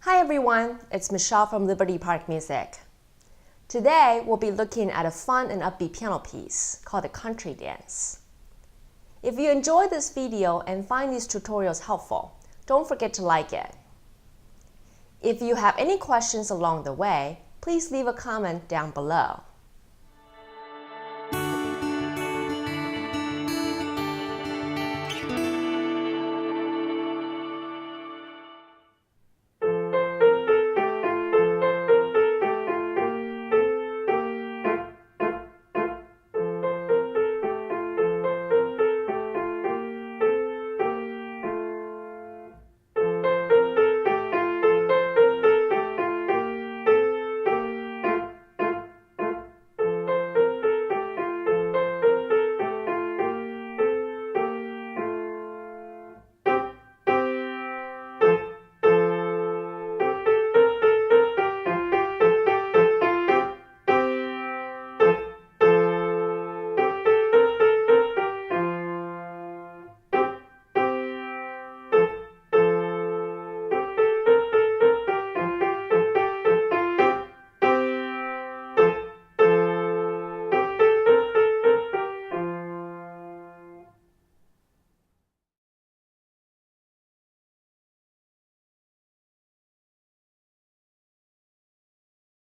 Hi everyone, it's Michelle from Liberty Park Music. Today we'll be looking at a fun and upbeat piano piece called the Country Dance. If you enjoyed this video and find these tutorials helpful, don't forget to like it. If you have any questions along the way, please leave a comment down below.